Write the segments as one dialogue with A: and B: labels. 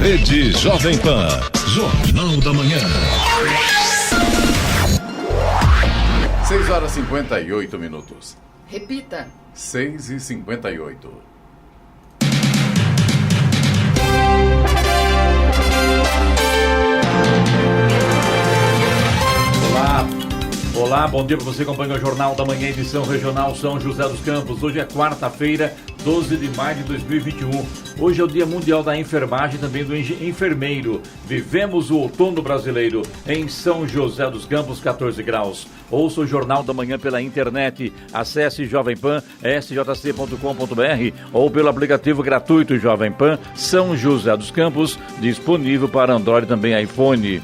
A: Rede Jovem Pan. Jornal da Manhã.
B: 6h58.
C: Repita.
B: 6h58.
D: Olá, bom dia para você que acompanha o Jornal da Manhã, edição regional São José dos Campos. Hoje é quarta-feira, 12 de maio de 2021. Hoje é o Dia Mundial da Enfermagem e também do enfermeiro. Vivemos o outono brasileiro em São José dos Campos, 14 graus. Ouça o Jornal da Manhã pela internet. Acesse Jovem Pan, sjc.com.br ou pelo aplicativo gratuito Jovem Pan São José dos Campos, disponível para Android e também iPhone.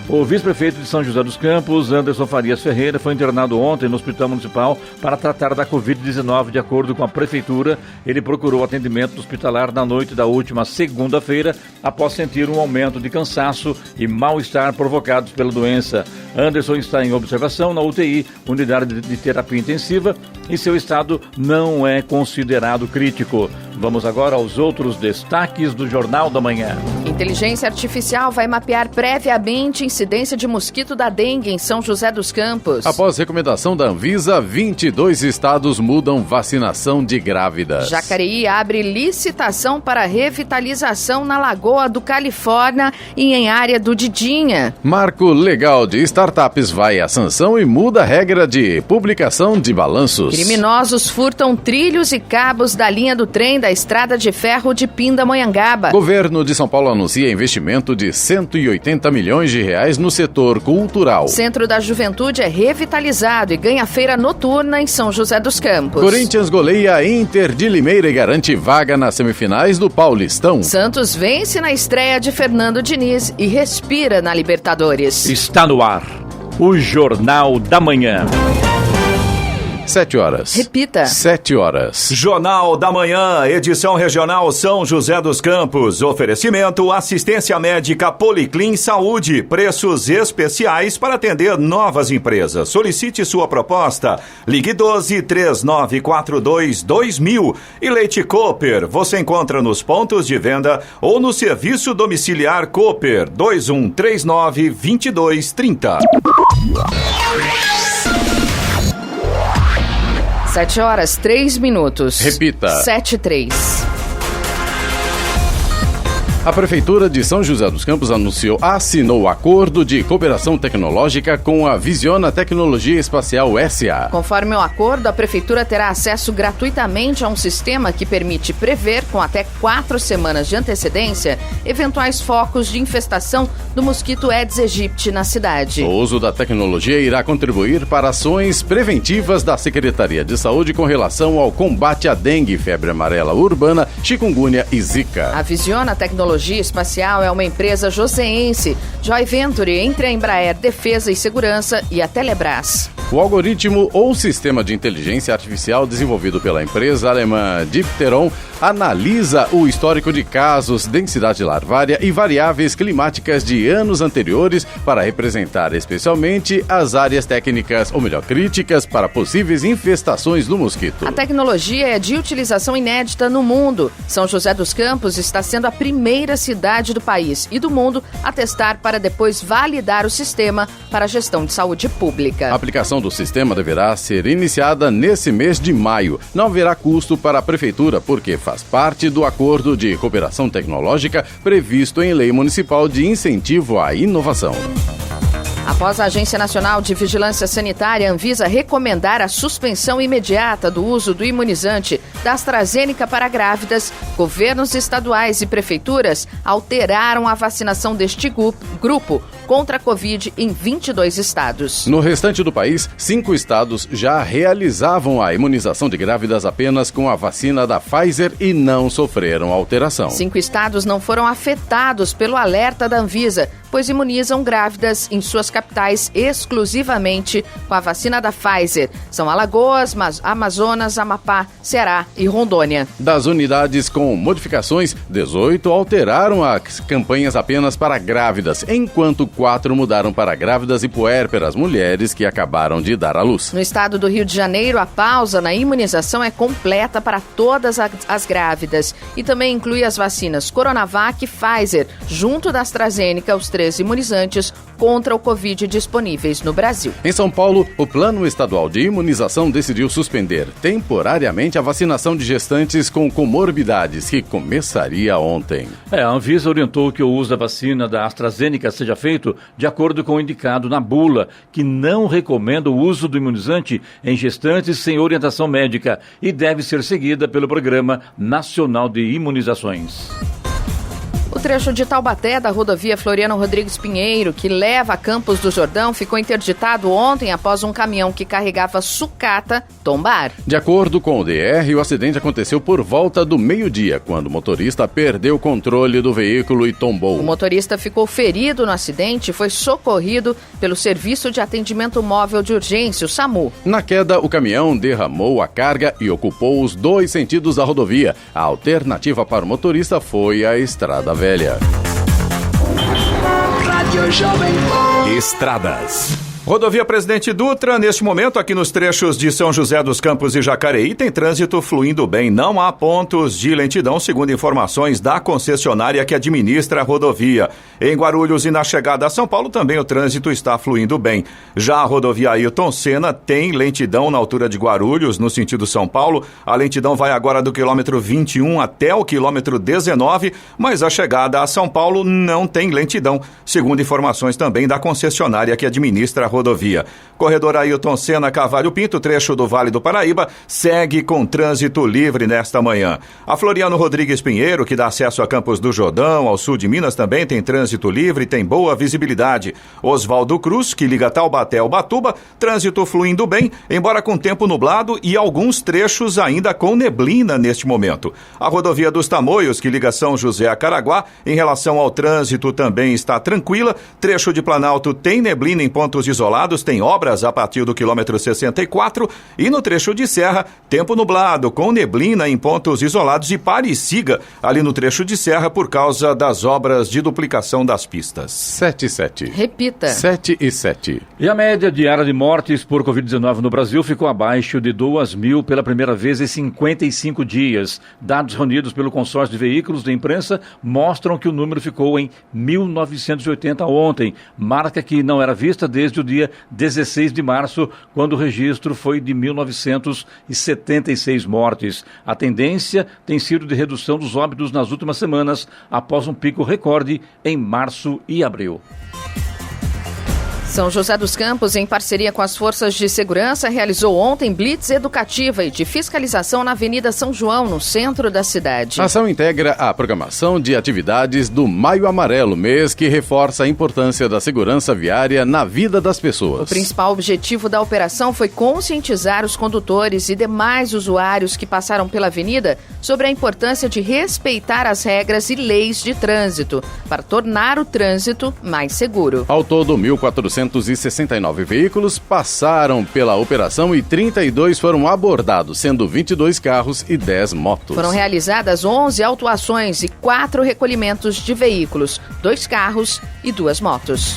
D: O vice-prefeito de São José dos Campos, Anderson Farias Ferreira, foi internado ontem no Hospital Municipal para tratar da Covid-19. De acordo com a Prefeitura, ele procurou atendimento hospitalar na noite da última segunda-feira, após sentir um aumento de cansaço e mal-estar provocados pela doença. Anderson está em observação na UTI, unidade de terapia intensiva, e seu estado não é considerado crítico. Vamos agora aos outros destaques do Jornal da Manhã.
C: Inteligência artificial vai mapear previamente incidência de mosquito da dengue em São José dos Campos.
B: Após recomendação da Anvisa, 22 estados mudam vacinação de grávidas.
C: Jacareí abre licitação para revitalização na Lagoa do Califórnia e em área do Didinha.
B: Marco legal de startups vai à sanção e muda a regra de publicação de balanços.
C: Criminosos furtam trilhos e cabos da linha do trem da Estrada de Ferro de Pindamonhangaba.
B: Governo de São Paulo anuncia investimento de 180 milhões de reais no setor cultural.
C: Centro da Juventude é revitalizado e ganha feira noturna em São José dos Campos.
B: Corinthians goleia Inter de Limeira e garante vaga nas semifinais do Paulistão.
C: Santos vence na estreia de Fernando Diniz e respira na Libertadores.
D: Está no ar o Jornal da Manhã.
B: 7 horas.
C: Repita.
B: 7 horas.
E: Jornal da Manhã, edição regional São José dos Campos. Oferecimento assistência médica Policlin Saúde. Preços especiais para atender novas empresas. Solicite sua proposta. Ligue 12-3942-2000. E Leite Cooper. Você encontra nos pontos de venda ou no serviço domiciliar Cooper 2139-2230.
C: 7h03.
B: Repita.
C: 7h03.
B: A Prefeitura de São José dos Campos assinou acordo de cooperação tecnológica com a Visiona Tecnologia Espacial S.A.
C: Conforme o acordo, a Prefeitura terá acesso gratuitamente a um sistema que permite prever, com até 4 semanas de antecedência, eventuais focos de infestação do mosquito Aedes aegypti na cidade.
B: O uso da tecnologia irá contribuir para ações preventivas da Secretaria de Saúde com relação ao combate à dengue, febre amarela urbana, chikungunya e zika.
C: A Visiona Tecnologia Espacial é uma empresa joseense, joint venture entre a Embraer Defesa e Segurança e a Telebrás.
B: O algoritmo ou sistema de inteligência artificial desenvolvido pela empresa alemã Dipteron analisa o histórico de casos, densidade larvária e variáveis climáticas de anos anteriores para representar especialmente as áreas técnicas, ou melhor, críticas para possíveis infestações do mosquito.
C: A tecnologia é de utilização inédita no mundo. São José dos Campos está sendo a primeira cidade do país e do mundo a testar para depois validar o sistema para a gestão de saúde pública.
B: A aplicação do sistema deverá ser iniciada nesse mês de maio. Não haverá custo para a Prefeitura, porque faz parte do acordo de cooperação tecnológica previsto em Lei Municipal de Incentivo à Inovação.
C: Após a Agência Nacional de Vigilância Sanitária, Anvisa, recomendar a suspensão imediata do uso do imunizante da AstraZeneca para grávidas, governos estaduais e prefeituras alteraram a vacinação deste grupo contra a Covid em 22 estados.
B: No restante do país, 5 estados já realizavam a imunização de grávidas apenas com a vacina da Pfizer e não sofreram alteração.
C: 5 estados não foram afetados pelo alerta da Anvisa, pois imunizam grávidas em suas capitais exclusivamente com a vacina da Pfizer. São Alagoas, Amazonas, Amapá, Ceará e Rondônia.
B: Das unidades com modificações, 18 alteraram as campanhas apenas para grávidas, enquanto 4 mudaram para grávidas e puérperas, mulheres que acabaram de dar à luz.
C: No estado do Rio de Janeiro, a pausa na imunização é completa para todas as grávidas e também inclui as vacinas Coronavac e Pfizer, junto da AstraZeneca, os 3 imunizantes contra o Covid disponíveis no Brasil.
B: Em São Paulo, o Plano Estadual de Imunização decidiu suspender temporariamente a vacinação de gestantes com comorbidades, que começaria ontem.
D: A Anvisa orientou que o uso da vacina da AstraZeneca seja feito de acordo com o indicado na bula, que não recomenda o uso do imunizante em gestantes sem orientação médica e deve ser seguida pelo Programa Nacional de Imunizações.
C: O trecho de Taubaté da rodovia Floriano Rodrigues Pinheiro, que leva a Campos do Jordão, ficou interditado ontem após um caminhão que carregava sucata tombar.
B: De acordo com o DR, o acidente aconteceu por volta do meio-dia, quando o motorista perdeu o controle do veículo e tombou.
C: O motorista ficou ferido no acidente e foi socorrido pelo Serviço de Atendimento Móvel de Urgência, o SAMU.
B: Na queda, o caminhão derramou a carga e ocupou os 2 sentidos da rodovia. A alternativa para o motorista foi a Estrada Velha.
E: Estradas. Rodovia Presidente Dutra, neste momento, aqui nos trechos de São José dos Campos e Jacareí, tem trânsito fluindo bem. Não há pontos de lentidão, segundo informações da concessionária que administra a rodovia. Em Guarulhos e na chegada a São Paulo, também o trânsito está fluindo bem. Já a rodovia Ayrton Senna tem lentidão na altura de Guarulhos, no sentido São Paulo. A lentidão vai agora do quilômetro 21 até o quilômetro 19, mas a chegada a São Paulo não tem lentidão, segundo informações também da concessionária que administra a rodovia. Corredor Ayrton Senna Cavalho Pinto, trecho do Vale do Paraíba, segue com trânsito livre nesta manhã. A Floriano Rodrigues Pinheiro, que dá acesso a Campos do Jordão, ao sul de Minas, também tem trânsito livre e tem boa visibilidade. Oswaldo Cruz, que liga Taubaté ao Batuba, trânsito fluindo bem, embora com tempo nublado e alguns trechos ainda com neblina neste momento. A rodovia dos Tamoios, que liga São José a Caraguá, em relação ao trânsito também está tranquila. Trecho de Planalto tem neblina em pontos isolados, tem obras a partir do quilômetro 64 e no trecho de Serra, tempo nublado, com neblina em pontos isolados e pare e siga ali no trecho de Serra por causa das obras de duplicação das pistas.
B: 7 e 7.
C: Repita.
B: 7 e 7.
D: E a média diária de mortes por Covid-19 no Brasil ficou abaixo de 2.000 pela primeira vez em 55 dias. Dados reunidos pelo consórcio de veículos de imprensa mostram que o número ficou em 1.980 ontem, marca que não era vista desde o dia 16 de março, quando o registro foi de 1.976 mortes. A tendência tem sido de redução dos óbitos nas últimas semanas, após um pico recorde em março e abril.
C: São José dos Campos, em parceria com as forças de segurança, realizou ontem blitz educativa e de fiscalização na Avenida São João, no centro da cidade.
B: A ação integra a programação de atividades do Maio Amarelo, mês que reforça a importância da segurança viária na vida das pessoas.
C: O principal objetivo da operação foi conscientizar os condutores e demais usuários que passaram pela avenida sobre a importância de respeitar as regras e leis de trânsito, para tornar o trânsito mais seguro.
B: Ao todo, 1.469 veículos passaram pela operação e 32 foram abordados, sendo 22 carros e 10 motos.
C: Foram realizadas 11 autuações e 4 recolhimentos de veículos, 2 carros e 2 motos.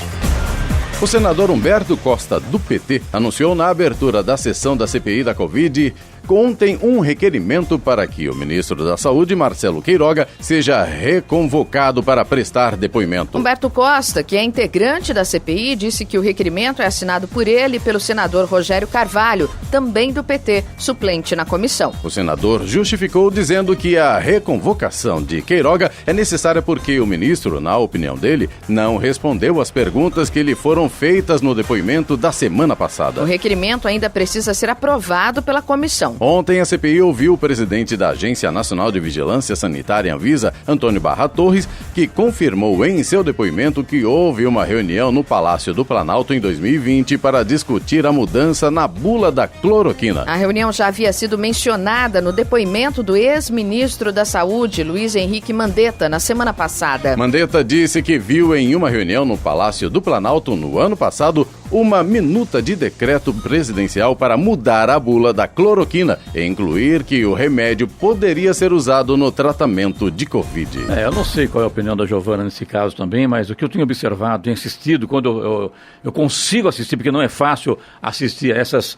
B: O senador Humberto Costa, do PT, anunciou na abertura da sessão da CPI da Covid ontem um requerimento para que o ministro da Saúde, Marcelo Queiroga, seja reconvocado para prestar depoimento.
C: Humberto Costa, que é integrante da CPI, disse que o requerimento é assinado por ele e pelo senador Rogério Carvalho, também do PT, suplente na comissão.
B: O senador justificou dizendo que a reconvocação de Queiroga é necessária porque o ministro, na opinião dele, não respondeu às perguntas que lhe foram feitas no depoimento da semana passada.
C: O requerimento ainda precisa ser aprovado pela comissão.
B: Ontem, a CPI ouviu o presidente da Agência Nacional de Vigilância Sanitária, Anvisa, Antônio Barra Torres, que confirmou em seu depoimento que houve uma reunião no Palácio do Planalto em 2020 para discutir a mudança na bula da cloroquina.
C: A reunião já havia sido mencionada no depoimento do ex-ministro da Saúde, Luiz Henrique Mandetta, na semana passada.
B: Mandetta disse que viu em uma reunião no Palácio do Planalto no ano passado uma minuta de decreto presidencial para mudar a bula da cloroquina vacina e incluir que o remédio poderia ser usado no tratamento de Covid.
D: Eu não sei qual é a opinião da Giovana nesse caso também, mas o que eu tenho observado, tenho assistido, quando eu consigo assistir, porque não é fácil assistir a essas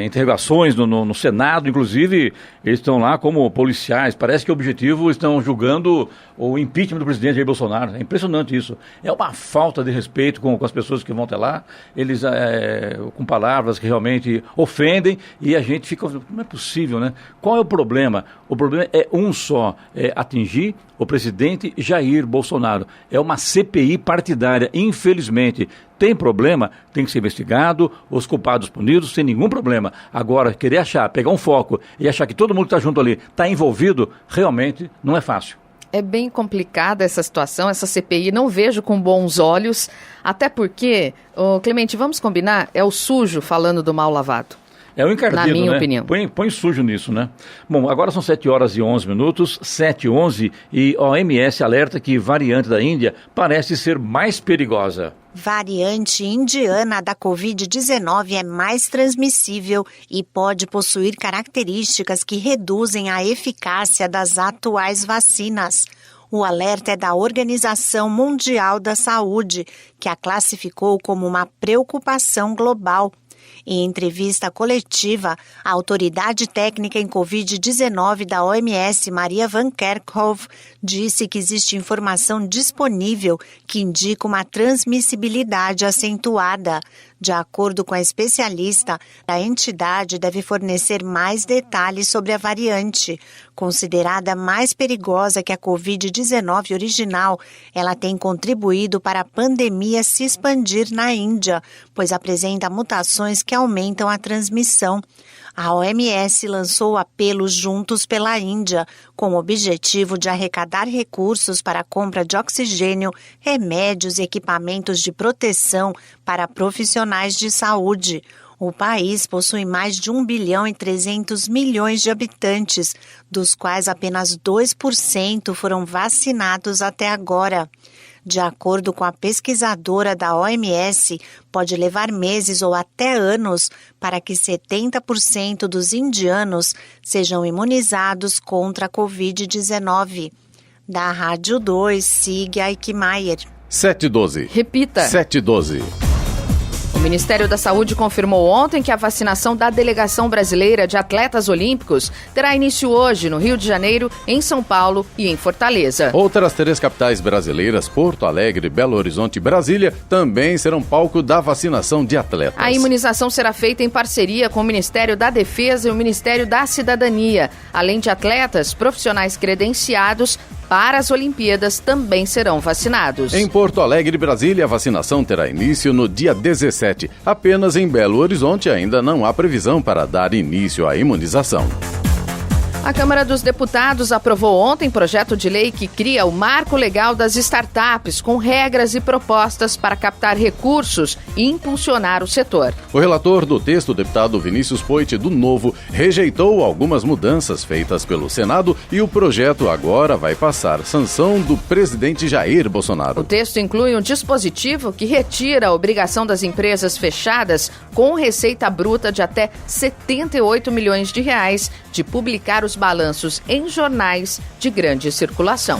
D: interrogações no Senado, inclusive eles estão lá como policiais, parece que o objetivo estão julgando o impeachment do presidente Jair Bolsonaro. É impressionante isso. É uma falta de respeito com as pessoas que vão até lá, eles com palavras que realmente ofendem e a gente fica, não é possível, né? Qual é o problema? O problema é um só, é atingir o presidente Jair Bolsonaro. É uma CPI partidária, infelizmente. Tem problema, tem que ser investigado, os culpados punidos, sem nenhum problema. Agora, querer pegar um foco e achar que todo mundo que está junto ali está envolvido, realmente não é fácil.
C: É bem complicada essa situação, essa CPI, não vejo com bons olhos, até porque, Clemente, vamos combinar, é o sujo falando do mal lavado.
D: É o encardido,
C: na minha opinião.
D: Põe sujo nisso, né? Bom, agora são 7h11, 7h11, e a OMS alerta que variante da Índia parece ser mais perigosa.
F: Variante indiana da Covid-19 é mais transmissível e pode possuir características que reduzem a eficácia das atuais vacinas. O alerta é da Organização Mundial da Saúde, que a classificou como uma preocupação global. Em entrevista coletiva, a autoridade técnica em Covid-19 da OMS, Maria Van Kerkhove, disse que existe informação disponível que indica uma transmissibilidade acentuada. De acordo com a especialista, a entidade deve fornecer mais detalhes sobre a variante. Considerada mais perigosa que a Covid-19 original, ela tem contribuído para a pandemia se expandir na Índia, pois apresenta mutações que aumentam a transmissão. A OMS lançou o apelo Juntos pela Índia, com o objetivo de arrecadar recursos para a compra de oxigênio, remédios e equipamentos de proteção para profissionais de saúde. O país possui mais de 1,3 bilhão de habitantes, dos quais apenas 2% foram vacinados até agora. De acordo com a pesquisadora da OMS, pode levar meses ou até anos para que 70% dos indianos sejam imunizados contra a Covid-19. Da Rádio 2, Sig Aikmaier.
B: 7h12.
C: Repita.
B: 7h12.
C: O Ministério da Saúde confirmou ontem que a vacinação da delegação brasileira de atletas olímpicos terá início hoje no Rio de Janeiro, em São Paulo e em Fortaleza.
B: Outras 3 capitais brasileiras, Porto Alegre, Belo Horizonte e Brasília, também serão palco da vacinação de atletas.
C: A imunização será feita em parceria com o Ministério da Defesa e o Ministério da Cidadania. Além de atletas, profissionais credenciados para as Olimpíadas também serão vacinados.
B: Em Porto Alegre e Brasília, a vacinação terá início no dia 17. Apenas em Belo Horizonte ainda não há previsão para dar início à imunização.
C: A Câmara dos Deputados aprovou ontem projeto de lei que cria o Marco Legal das Startups, com regras e propostas para captar recursos e impulsionar o setor.
B: O relator do texto, o deputado Vinícius Poit, do Novo, rejeitou algumas mudanças feitas pelo Senado e o projeto agora vai passar sanção do presidente Jair Bolsonaro.
C: O texto inclui um dispositivo que retira a obrigação das empresas fechadas com receita bruta de até 78 milhões de reais de publicar os balanços em jornais de grande circulação.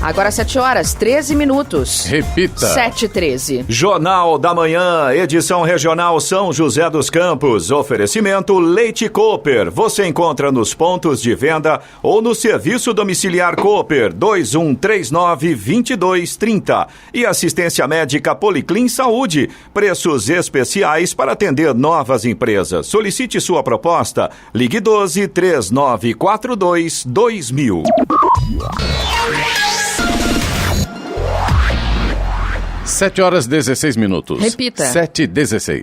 C: Agora 7h13.
B: Repita.
C: 7h13.
E: Jornal da Manhã, edição regional São José dos Campos. Oferecimento Leite Cooper. Você encontra nos pontos de venda ou no serviço domiciliar Cooper 2139-2230. E assistência médica Policlin Saúde. Preços especiais para atender novas empresas. Solicite sua proposta. Ligue 12-3942-2000.
B: 7h16.
C: Repita.
B: 7h16.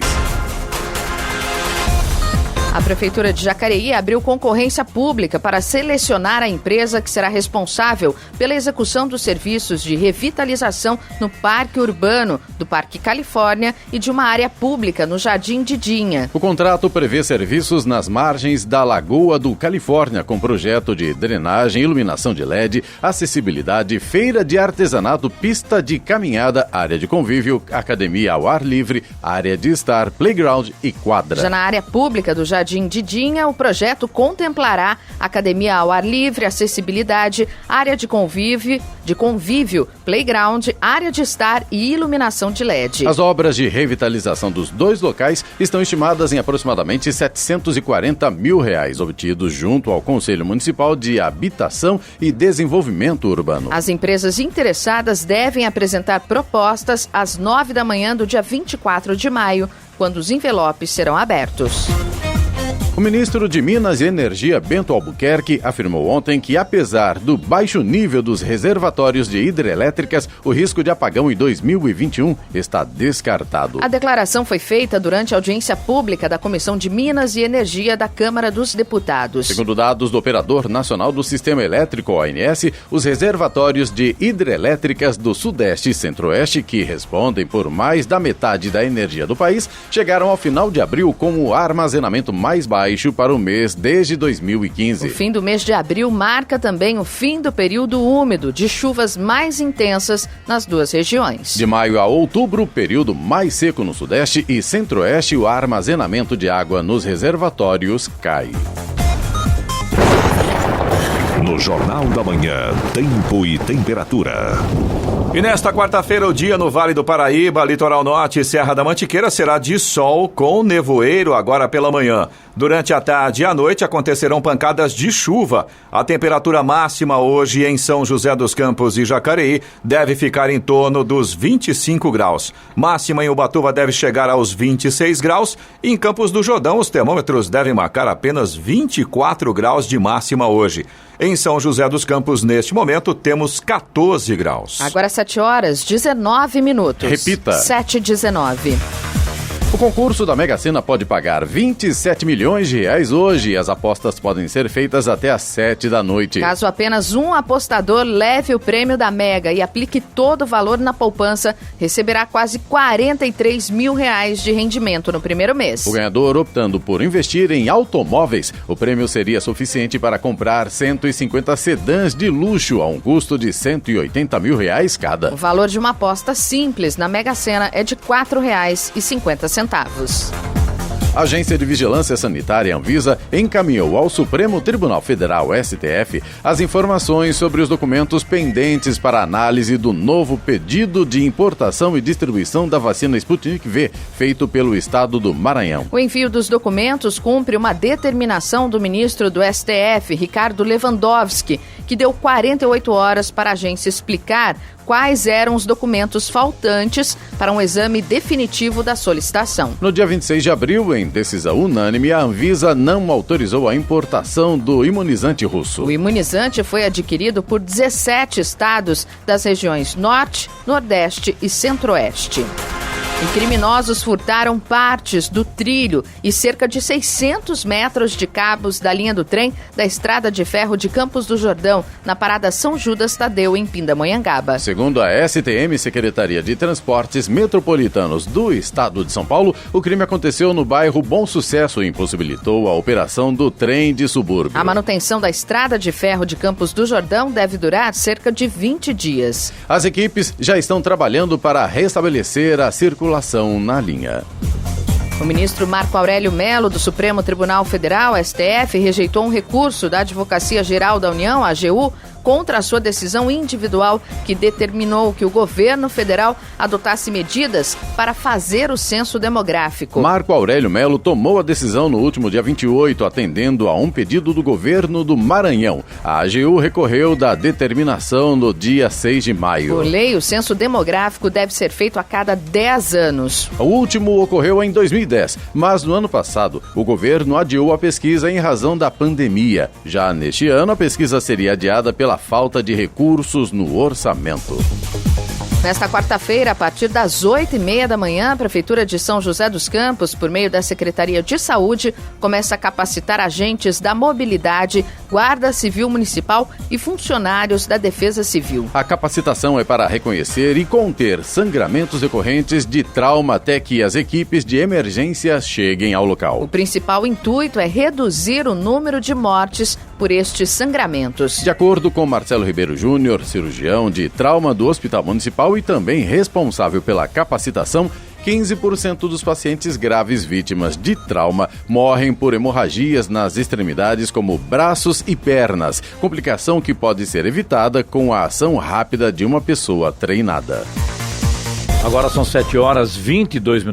C: A Prefeitura de Jacareí abriu concorrência pública para selecionar a empresa que será responsável pela execução dos serviços de revitalização no Parque Urbano do Parque Califórnia e de uma área pública no Jardim Didinha.
B: O contrato prevê serviços nas margens da Lagoa do Califórnia, com projeto de drenagem, iluminação de LED, acessibilidade, feira de artesanato, pista de caminhada, área de convívio, academia ao ar livre, área de estar, playground e quadra.
C: Já na área pública do Jardim Didinha, o projeto contemplará academia ao ar livre, acessibilidade, área de convívio, playground, área de estar e iluminação de LED.
B: As obras de revitalização dos dois locais estão estimadas em aproximadamente R$740 mil, obtidos junto ao Conselho Municipal de Habitação e Desenvolvimento Urbano.
C: As empresas interessadas devem apresentar propostas às 9 da manhã do dia 24 de maio, quando os envelopes serão abertos.
B: O ministro de Minas e Energia, Bento Albuquerque, afirmou ontem que, apesar do baixo nível dos reservatórios de hidrelétricas, o risco de apagão em 2021 está descartado.
C: A declaração foi feita durante a audiência pública da Comissão de Minas e Energia da Câmara dos Deputados.
B: Segundo dados do Operador Nacional do Sistema Elétrico, ONS, os reservatórios de hidrelétricas do Sudeste e Centro-Oeste, que respondem por mais da metade da energia do país, chegaram ao final de abril com o armazenamento mais baixo para o mês desde 2015.
C: O fim do mês de abril marca também o fim do período úmido de chuvas mais intensas nas duas regiões.
B: De maio a outubro, período mais seco no Sudeste e Centro-Oeste, o armazenamento de água nos reservatórios cai.
A: No Jornal da Manhã, tempo e temperatura.
E: E nesta quarta-feira, o dia no Vale do Paraíba, Litoral Norte e Serra da Mantiqueira será de sol com nevoeiro agora pela manhã. Durante a tarde e a noite acontecerão pancadas de chuva. A temperatura máxima hoje em São José dos Campos e Jacareí deve ficar em torno dos 25 graus. Máxima em Ubatuba deve chegar aos 26 graus. E em Campos do Jordão, os termômetros devem marcar apenas 24 graus de máxima hoje. Em São José dos Campos, neste momento, temos 14 graus.
C: Agora 7 horas, 19 minutos.
B: Repita.
C: 7h19.
B: O concurso da Mega Sena pode pagar R$27 milhões hoje. As apostas podem ser feitas até às 7 da noite.
C: Caso apenas um apostador leve o prêmio da Mega e aplique todo o valor na poupança, receberá quase R$43 mil de rendimento no primeiro mês.
B: O ganhador, optando por investir em automóveis, o prêmio seria suficiente para comprar 150 sedãs de luxo a um custo de R$180 mil cada.
C: O valor de uma aposta simples na Mega Sena é de R$4,50.
B: A Agência de Vigilância Sanitária Anvisa encaminhou ao Supremo Tribunal Federal, STF, as informações sobre os documentos pendentes para análise do novo pedido de importação e distribuição da vacina Sputnik V, feito pelo Estado do Maranhão.
C: O envio dos documentos cumpre uma determinação do ministro do STF, Ricardo Lewandowski, que deu 48 horas para a agência explicar quais eram os documentos faltantes para um exame definitivo da solicitação.
B: No dia 26 de abril, em decisão unânime, a Anvisa não autorizou a importação do imunizante russo.
C: O imunizante foi adquirido por 17 estados das regiões Norte, Nordeste e Centro-Oeste. E criminosos furtaram partes do trilho e cerca de 600 metros de cabos da linha do trem da Estrada de Ferro de Campos do Jordão, na parada São Judas Tadeu, em Pindamonhangaba.
B: Segundo a STM, Secretaria de Transportes Metropolitanos do Estado de São Paulo, o crime aconteceu no bairro Bom Sucesso e impossibilitou a operação do trem de subúrbio.
C: A manutenção da Estrada de Ferro de Campos do Jordão deve durar cerca de 20 dias.
B: As equipes já estão trabalhando para restabelecer a circulação na linha.
C: O ministro Marco Aurélio Mello, do Supremo Tribunal Federal, STF, rejeitou um recurso da Advocacia Geral da União, AGU, contra a sua decisão individual que determinou que o governo federal adotasse medidas para fazer o censo demográfico.
B: Marco Aurélio Mello tomou a decisão no último dia 28, atendendo a um pedido do governo do Maranhão. A AGU recorreu da determinação no dia 6 de maio.
C: Por lei, o censo demográfico deve ser feito a cada 10 anos.
B: O último ocorreu em 2010, mas no ano passado, o governo adiou a pesquisa em razão da pandemia. Já neste ano, a pesquisa seria adiada pela falta de recursos no orçamento.
C: Nesta quarta-feira, a partir das 8h30 da manhã, a Prefeitura de São José dos Campos, por meio da Secretaria de Saúde, começa a capacitar agentes da mobilidade, Guarda Civil Municipal e funcionários da Defesa Civil.
B: A capacitação é para reconhecer e conter sangramentos decorrentes de trauma até que as equipes de emergência cheguem ao local.
C: O principal intuito é reduzir o número de mortes por estes sangramentos.
B: De acordo com Marcelo Ribeiro Júnior, cirurgião de trauma do Hospital Municipal e também responsável pela capacitação, 15% dos pacientes graves vítimas de trauma morrem por hemorragias nas extremidades como braços e pernas, complicação que pode ser evitada com a ação rápida de uma pessoa treinada.
D: Agora são 7h22,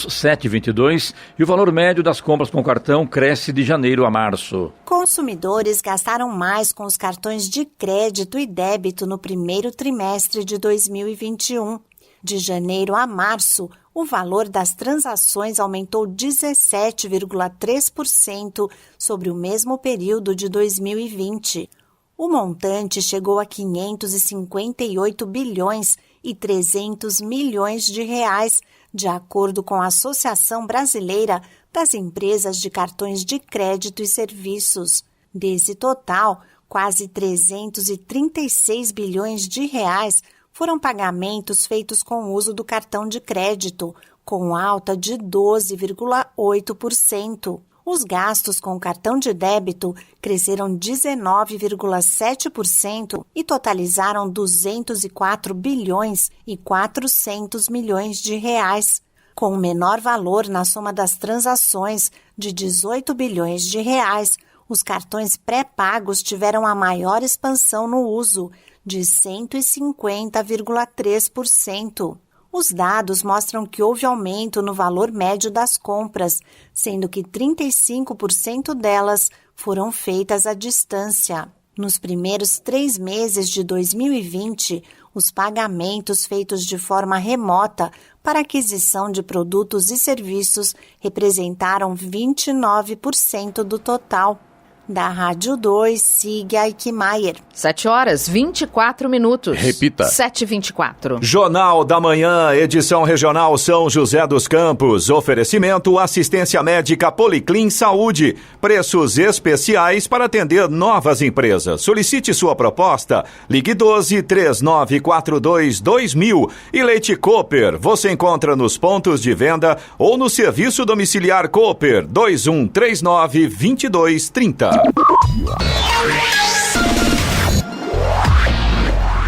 D: 7h22, e o valor médio das compras com cartão cresce de janeiro a março.
F: Consumidores gastaram mais com os cartões de crédito e débito no primeiro trimestre de 2021. De janeiro a março, o valor das transações aumentou 17,3% sobre o mesmo período de 2020. O montante chegou a 558 bilhões e 300 milhões de reais, de acordo com a Associação Brasileira das Empresas de Cartões de Crédito e Serviços. Desse total, quase 336 bilhões de reais foram pagamentos feitos com o uso do cartão de crédito, com alta de 12,8%. Os gastos com o cartão de débito cresceram 19,7% e totalizaram 204 bilhões e 400 milhões de reais, com o menor valor na soma das transações de 18 bilhões de reais. Os cartões pré-pagos tiveram a maior expansão no uso, de 150,3%. Os dados mostram que houve aumento no valor médio das compras, sendo que 35% delas foram feitas à distância. Nos primeiros 3 meses de 2020, os pagamentos feitos de forma remota para aquisição de produtos e serviços representaram 29% do total. Da Rádio 2, siga Aikmaier.
C: 7h24.
B: Repita.
C: 7h24.
E: Jornal da Manhã, edição regional São José dos Campos. Oferecimento assistência médica Policlin Saúde. Preços especiais para atender novas empresas. Solicite sua proposta. Ligue 12-3942-2000. E Leite Cooper. Você encontra nos pontos de venda ou no serviço domiciliar Cooper 2139-2230.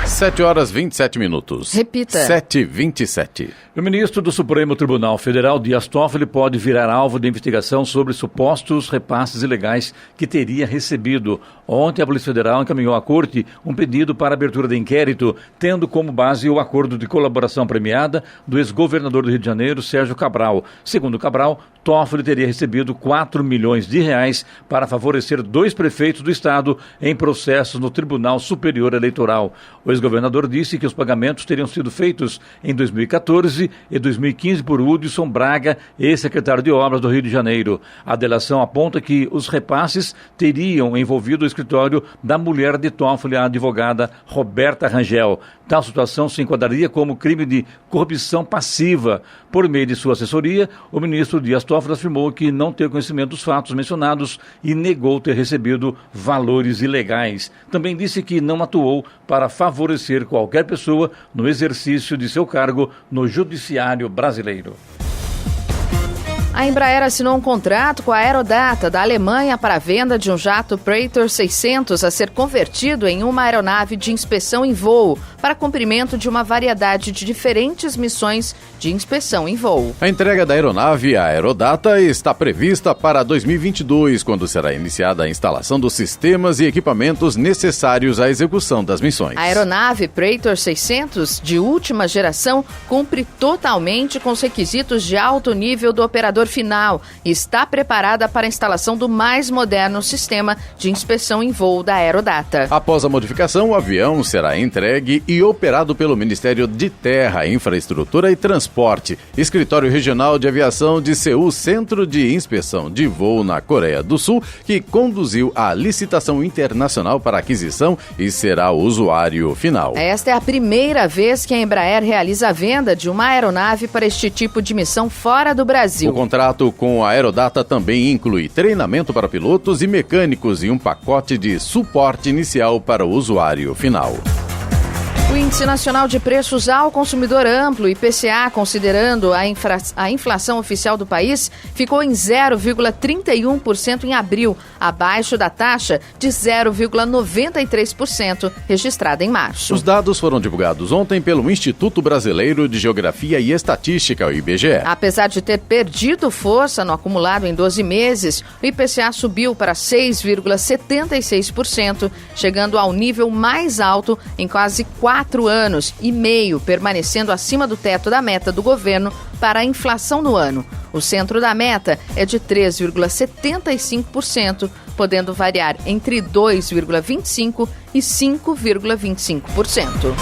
B: 7h27.
C: Repita.
B: 7h27.
D: O ministro do Supremo Tribunal Federal, Dias Toffoli, pode virar alvo de investigação sobre supostos repasses ilegais que teria recebido. Ontem, a Polícia Federal encaminhou à Corte um pedido para abertura de inquérito, tendo como base o acordo de colaboração premiada do ex-governador do Rio de Janeiro, Sérgio Cabral. Segundo Cabral, Toffoli teria recebido 4 milhões de reais para favorecer 2 prefeitos do estado em processos no Tribunal Superior Eleitoral. O ex-governador disse que os pagamentos teriam sido feitos em 2014 e 2015 por Hudson Braga, ex-secretário de Obras do Rio de Janeiro. A delação aponta que os repasses teriam envolvido o escritório da mulher de Toffoli, a advogada Roberta Rangel. Tal situação se enquadraria como crime de corrupção passiva. Por meio de sua assessoria, o ministro Dias Toffoli afirmou que não tem conhecimento dos fatos mencionados e negou ter recebido valores ilegais. Também disse que não atuou para favorecer qualquer pessoa no exercício de seu cargo no Judiciário brasileiro.
C: A Embraer assinou um contrato com a Aerodata da Alemanha para a venda de um jato Praetor 600 a ser convertido em uma aeronave de inspeção em voo para cumprimento de uma variedade de diferentes missões de inspeção em voo.
B: A entrega da aeronave à Aerodata está prevista para 2022, quando será iniciada a instalação dos sistemas e equipamentos necessários à execução das missões.
C: A aeronave Praetor 600, de última geração, cumpre totalmente com os requisitos de alto nível do operador final e está preparada para a instalação do mais moderno sistema de inspeção em voo da Aerodata.
B: Após a modificação, o avião será entregue e operado pelo Ministério de Terra, Infraestrutura e Transporte, Escritório Regional de Aviação de Seul, Centro de Inspeção de Voo na Coreia do Sul, que conduziu a licitação internacional para aquisição e será o usuário final.
C: Esta é a primeira vez que a Embraer realiza a venda de uma aeronave para este tipo de missão fora do Brasil.
B: O contrato com a Aerodata também inclui treinamento para pilotos e mecânicos e um pacote de suporte inicial para o usuário final.
C: O Índice Nacional de Preços ao Consumidor Amplo, IPCA, considerando a inflação oficial do país, ficou em 0,31% em abril, abaixo da taxa de 0,93% registrada em março.
B: Os dados foram divulgados ontem pelo Instituto Brasileiro de Geografia e Estatística, o IBGE.
C: Apesar de ter perdido força no acumulado em 12 meses, o IPCA subiu para 6,76%, chegando ao nível mais alto em quase 4 anos e meio, permanecendo acima do teto da meta do governo para a inflação no ano. O centro da meta é de 3,75%, podendo variar entre 2,25% e 5,25%.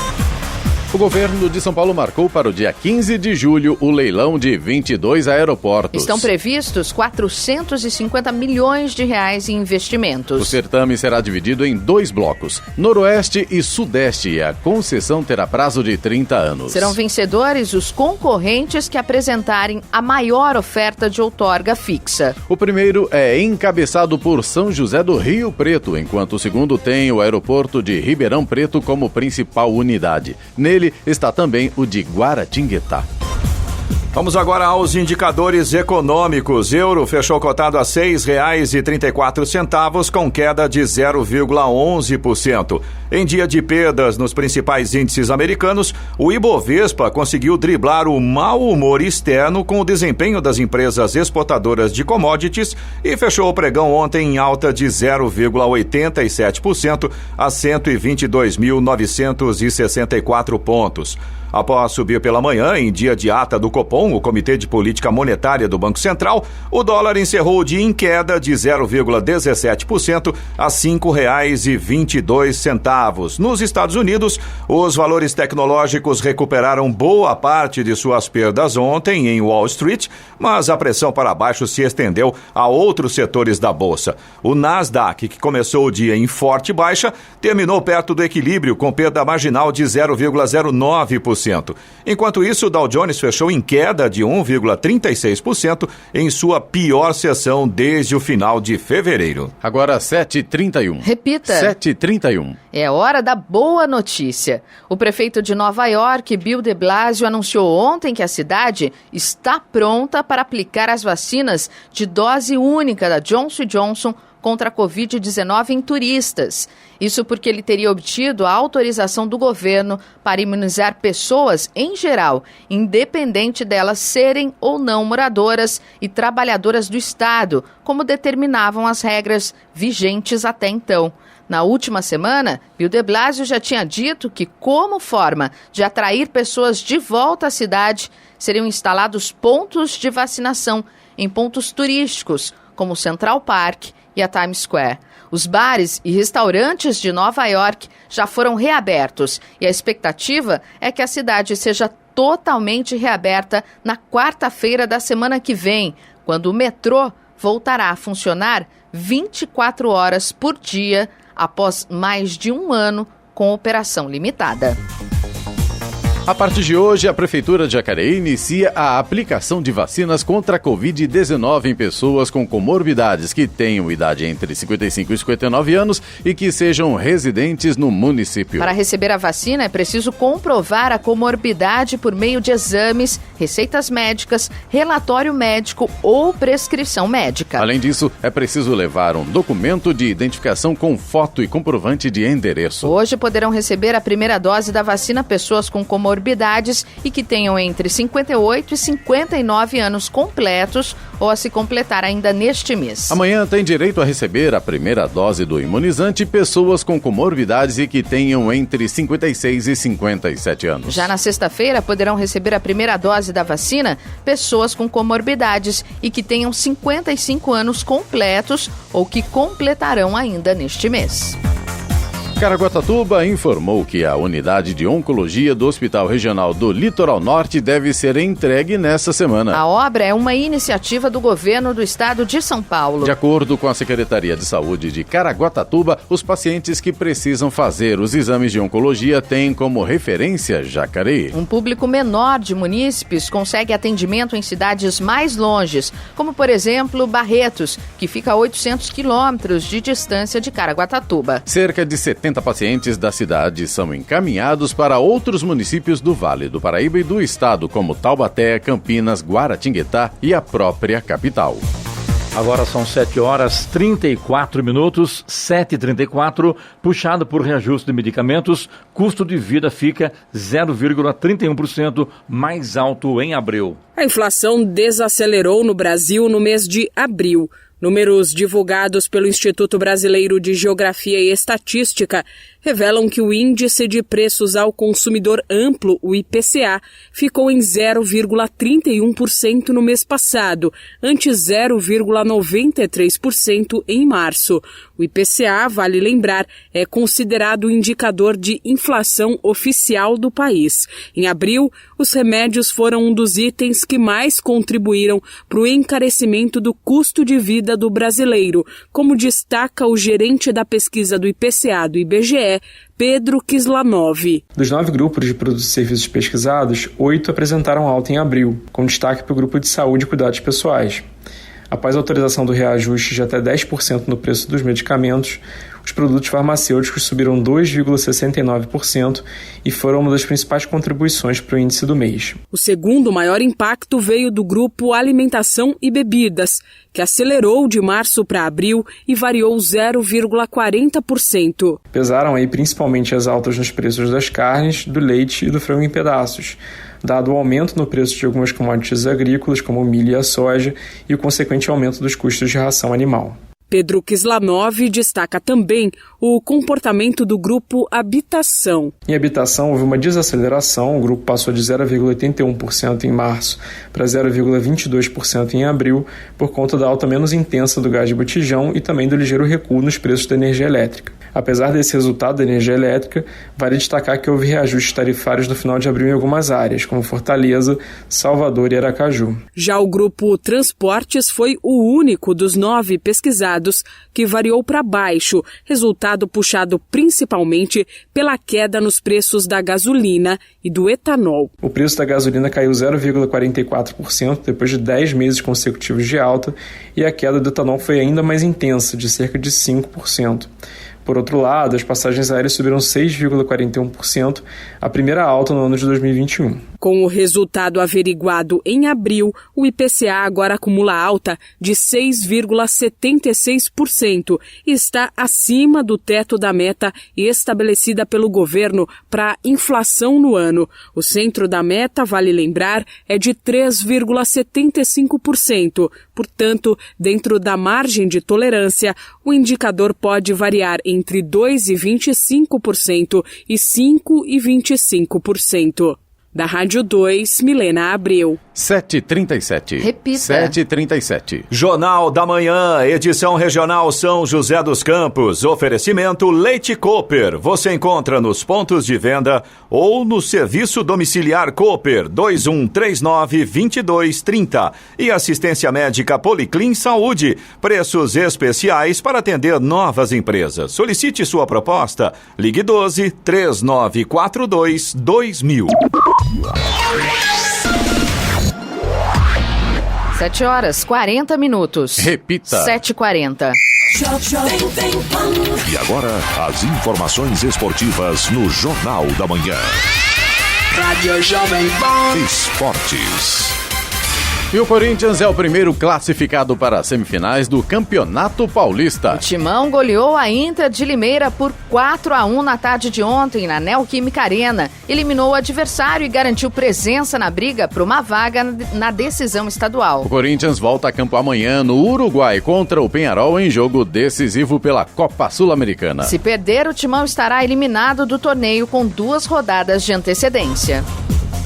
B: O governo de São Paulo marcou para o dia 15 de julho o leilão de 22 aeroportos.
C: Estão previstos 450 milhões de reais em investimentos.
B: O certame será dividido em 2 blocos, Noroeste e Sudeste, e a concessão terá prazo de 30 anos.
C: Serão vencedores os concorrentes que apresentarem a maior oferta de outorga fixa.
B: O primeiro é encabeçado por São José do Rio Preto, enquanto o segundo tem o aeroporto de Ribeirão Preto como principal unidade. Nele está também o de Guaratinguetá.
E: Vamos agora aos indicadores econômicos. Euro fechou cotado a R$ 6,34, com queda de 0,11%. Em dia de perdas nos principais índices americanos, o Ibovespa conseguiu driblar o mau humor externo com o desempenho das empresas exportadoras de commodities e fechou o pregão ontem em alta de 0,87% a 122.964 pontos. Após subir pela manhã, em dia de ata do Copom, o Comitê de Política Monetária do Banco Central, o dólar encerrou o dia em queda de 0,17% a R$ 5,22. Nos Estados Unidos, os valores tecnológicos recuperaram boa parte de suas perdas ontem em Wall Street, mas a pressão para baixo se estendeu a outros setores da Bolsa. O Nasdaq, que começou o dia em forte baixa, terminou perto do equilíbrio com perda marginal de 0,09%. Enquanto isso, o Dow Jones fechou em queda de 1,36% em sua pior sessão desde o final de fevereiro.
B: Agora 7h31.
C: Repita.
B: 7h31.
C: É hora da boa notícia. O prefeito de Nova York, Bill de Blasio, anunciou ontem que a cidade está pronta para aplicar as vacinas de dose única da Johnson & Johnson contra a Covid-19 em turistas. Isso porque ele teria obtido a autorização do governo para imunizar pessoas em geral, independente delas serem ou não moradoras e trabalhadoras do Estado, como determinavam as regras vigentes até então. Na última semana, Bill de Blasio já tinha dito que, como forma de atrair pessoas de volta à cidade, seriam instalados pontos de vacinação em pontos turísticos, como o Central Park e a Times Square. Os bares e restaurantes de Nova York já foram reabertos e a expectativa é que a cidade seja totalmente reaberta na quarta-feira da semana que vem, quando o metrô voltará a funcionar 24 horas por dia após mais de um ano com operação limitada.
B: A partir de hoje, a Prefeitura de Jacareí inicia a aplicação de vacinas contra a Covid-19 em pessoas com comorbidades que tenham idade entre 55 e 59 anos e que sejam residentes no município.
C: Para receber a vacina, é preciso comprovar a comorbidade por meio de exames, receitas médicas, relatório médico ou prescrição médica.
B: Além disso, é preciso levar um documento de identificação com foto e comprovante de endereço.
C: Hoje poderão receber a primeira dose da vacina pessoas com comorbidade comorbidades e que tenham entre 58 e 59 anos completos ou a se completar ainda neste mês.
B: Amanhã tem direito a receber a primeira dose do imunizante pessoas com comorbidades e que tenham entre 56 e 57 anos.
C: Já na sexta-feira poderão receber a primeira dose da vacina pessoas com comorbidades e que tenham 55 anos completos ou que completarão ainda neste mês.
B: Caraguatatuba informou que a unidade de oncologia do Hospital Regional do Litoral Norte deve ser entregue nesta semana.
C: A obra é uma iniciativa do governo do estado de São Paulo.
B: De acordo com a Secretaria de Saúde de Caraguatatuba, os pacientes que precisam fazer os exames de oncologia têm como referência Jacareí.
C: Um público menor de munícipes consegue atendimento em cidades mais longes, como por exemplo Barretos, que fica a 800 quilômetros de distância de Caraguatatuba.
B: Cerca de 70 pacientes da cidade são encaminhados para outros municípios do Vale do Paraíba e do estado, como Taubaté, Campinas, Guaratinguetá e a própria capital.
D: Agora são 7h34, 7h34, puxado por reajuste de medicamentos, custo de vida fica 0,31% mais alto em abril.
G: A inflação desacelerou no Brasil no mês de abril. Números divulgados pelo Instituto Brasileiro de Geografia e Estatística revelam que o Índice de Preços ao Consumidor Amplo, o IPCA, ficou em 0,31% no mês passado, ante 0,93% em março. O IPCA, vale lembrar, é considerado o indicador de inflação oficial do país. Em abril, os remédios foram um dos itens que mais contribuíram para o encarecimento do custo de vida do brasileiro, como destaca o gerente da pesquisa do IPCA do IBGE, Pedro Kislanov.
H: Dos 9 grupos de produtos e serviços pesquisados, 8 apresentaram alta em abril, com destaque para o grupo de saúde e cuidados pessoais. Após a autorização do reajuste de até 10% no preço dos medicamentos, os produtos farmacêuticos subiram 2,69% e foram uma das principais contribuições para o índice do mês.
G: O segundo maior impacto veio do grupo Alimentação e Bebidas, que acelerou de março para abril e variou 0,40%.
H: Pesaram aí principalmente as altas nos preços das carnes, do leite e do frango em pedaços, dado o aumento no preço de algumas commodities agrícolas, como o milho e a soja, e o consequente aumento dos custos de ração animal.
G: Pedro Kislanov destaca também o comportamento do grupo Habitação.
H: Em habitação, houve uma desaceleração, o grupo passou de 0,81% em março para 0,22% em abril, por conta da alta menos intensa do gás de botijão e também do ligeiro recuo nos preços da energia elétrica. Apesar desse resultado da energia elétrica, vale destacar que houve reajustes tarifários no final de abril em algumas áreas, como Fortaleza, Salvador e Aracaju.
G: Já o grupo Transportes foi o único dos 9 pesquisados que variou para baixo, resultado puxado principalmente pela queda nos preços da gasolina e do etanol.
H: O preço da gasolina caiu 0,44% depois de 10 meses consecutivos de alta e a queda do etanol foi ainda mais intensa, de cerca de 5%. Por outro lado, as passagens aéreas subiram 6,41%, a primeira alta no ano de 2021.
G: Com o resultado averiguado em abril, o IPCA agora acumula alta de 6,76% e está acima do teto da meta estabelecida pelo governo para a inflação no ano. O centro da meta, vale lembrar, é de 3,75%. Portanto, dentro da margem de tolerância, o indicador pode variar entre 2,25% e 5,25%. Da Rádio 2, Milena Abreu.
B: 7h37.
C: Repita.
B: 7h37.
E: Jornal da Manhã, edição regional São José dos Campos. Oferecimento Leite Cooper. Você encontra nos pontos de venda ou no serviço domiciliar Cooper 2139-2230. E assistência médica Policlin Saúde. Preços especiais para atender novas empresas. Solicite sua proposta. Ligue 12-3942-2000.
C: 7h40.
B: Repita.
C: 7h40.
A: E agora, as informações esportivas no Jornal da Manhã.
I: Rádio Jovem Pan.
A: Esportes.
B: E o Corinthians é o primeiro classificado para as semifinais do Campeonato Paulista.
C: O Timão goleou a Inter de Limeira por 4-1 na tarde de ontem na Neoquímica Arena. Eliminou o adversário e garantiu presença na briga por uma vaga na decisão estadual.
B: O Corinthians volta a campo amanhã no Uruguai contra o Peñarol em jogo decisivo pela Copa Sul-Americana.
C: Se perder, o Timão estará eliminado do torneio com 2 rodadas de antecedência.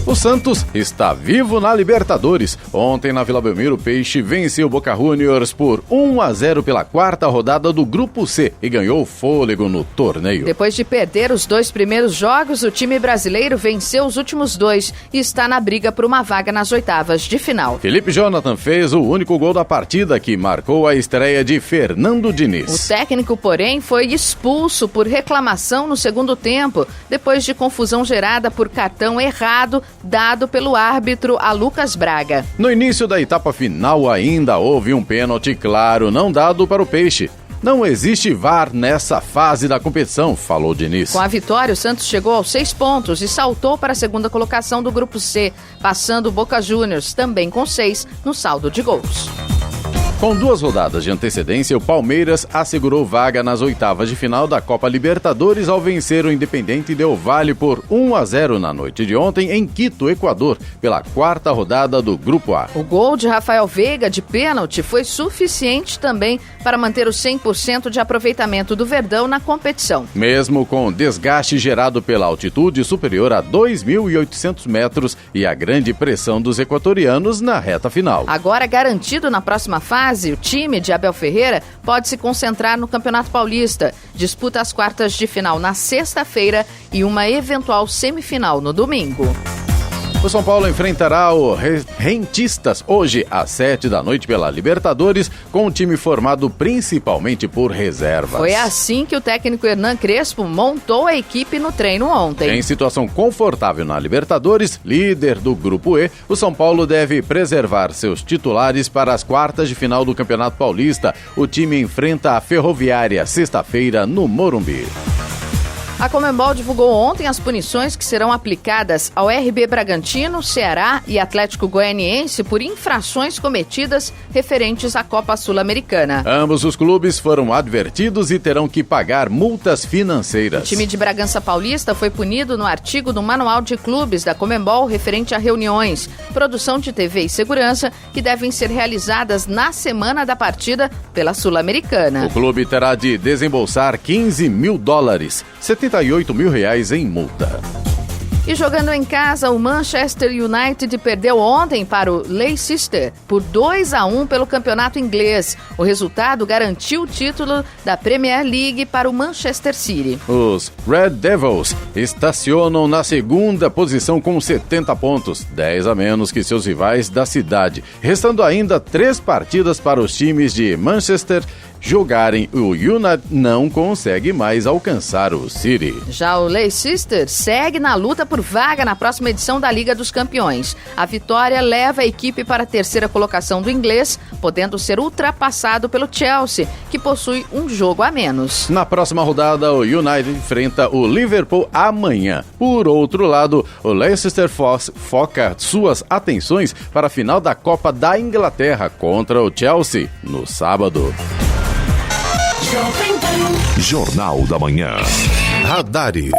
B: O Santos está vivo na Libertadores. Ontem, na Vila Belmiro, o Peixe venceu o Boca Juniors por 1-0 pela 4ª rodada do Grupo C e ganhou fôlego no torneio.
C: Depois de perder os 2 primeiros jogos, o time brasileiro venceu os últimos 2 e está na briga por uma vaga nas oitavas de final.
B: Felipe Jonathan fez o único gol da partida, que marcou a estreia de Fernando Diniz.
C: O técnico, porém, foi expulso por reclamação no segundo tempo, depois de confusão gerada por cartão errado dado pelo árbitro a Lucas Braga.
B: No início da etapa final ainda houve um pênalti claro não dado para o Peixe. Não existe VAR nessa fase da competição, falou Diniz.
C: Com a vitória, o Santos chegou aos 6 pontos e saltou para a segunda colocação do Grupo C, passando o Boca Juniors, também com 6, no saldo de gols.
B: Com 2 rodadas de antecedência, o Palmeiras assegurou vaga nas oitavas de final da Copa Libertadores ao vencer o Independiente Del Valle por 1-0 na noite de ontem em Quito, Equador, pela 4ª rodada do Grupo A.
C: O gol de Rafael Veiga de pênalti foi suficiente também para manter o 100% de aproveitamento do Verdão na competição.
B: Mesmo com desgaste gerado pela altitude superior a 2.800 metros e a grande pressão dos equatorianos na reta final.
C: Agora garantido na próxima fase, o time de Abel Ferreira pode se concentrar no Campeonato Paulista. Disputa as quartas de final na sexta-feira e uma eventual semifinal no domingo.
B: O São Paulo enfrentará o Rentistas hoje às 7 da noite pela Libertadores, com um time formado principalmente por reservas.
C: Foi assim que o técnico Hernan Crespo montou a equipe no treino ontem.
B: Em situação confortável na Libertadores, líder do Grupo E, o São Paulo deve preservar seus titulares para as quartas de final do Campeonato Paulista. O time enfrenta a Ferroviária sexta-feira no Morumbi.
C: A Conmebol divulgou ontem as punições que serão aplicadas ao RB Bragantino, Ceará e Atlético Goianiense por infrações cometidas referentes à Copa Sul-Americana.
B: Ambos os clubes foram advertidos e terão que pagar multas financeiras.
C: O time de Bragança Paulista foi punido no artigo do Manual de Clubes da Conmebol referente a reuniões, produção de TV e segurança que devem ser realizadas na semana da partida pela Sul-Americana.
B: O clube terá de desembolsar $15 mil, R$78 mil em multa.
C: E jogando em casa, o Manchester United perdeu ontem para o Leicester por 2-1 pelo campeonato inglês. O resultado garantiu o título da Premier League para o Manchester City.
B: Os Red Devils estacionam na segunda posição com 70 pontos, 10 a menos que seus rivais da cidade. Restando ainda 3 partidas para os times de Manchester jogarem, o United não consegue mais alcançar o City.
C: Já o Leicester segue na luta por vaga na próxima edição da Liga dos Campeões. A vitória leva a equipe para a 3ª colocação do inglês, podendo ser ultrapassado pelo Chelsea, que possui um jogo a menos.
B: Na próxima rodada, o United enfrenta o Liverpool amanhã. Por outro lado, o Leicester foca suas atenções para a final da Copa da Inglaterra contra o Chelsea no sábado.
A: Jornal da Manhã.
B: Radares.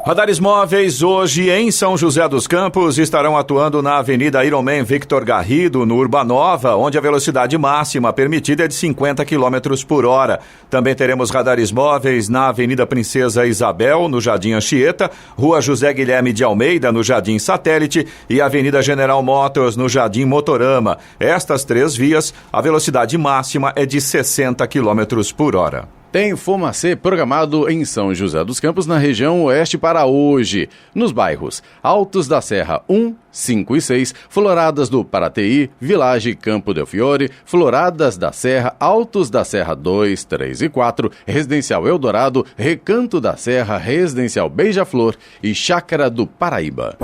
E: Radares móveis hoje em São José dos Campos estarão atuando na Avenida Ironman Victor Garrido, no Urbanova, onde a velocidade máxima permitida é de 50 km por hora. Também teremos radares móveis na Avenida Princesa Isabel, no Jardim Anchieta, Rua José Guilherme de Almeida, no Jardim Satélite e Avenida General Motors, no Jardim Motorama. Estas 3 vias, a velocidade máxima é de 60 km por hora.
B: Tem Fumacê programado em São José dos Campos, na região oeste, para hoje. Nos bairros Altos da Serra 1, 5 e 6, Floradas do Paraty, Village Campo del Fiore, Floradas da Serra, Altos da Serra 2, 3 e 4, Residencial Eldorado, Recanto da Serra, Residencial Beija-Flor e Chácara do Paraíba.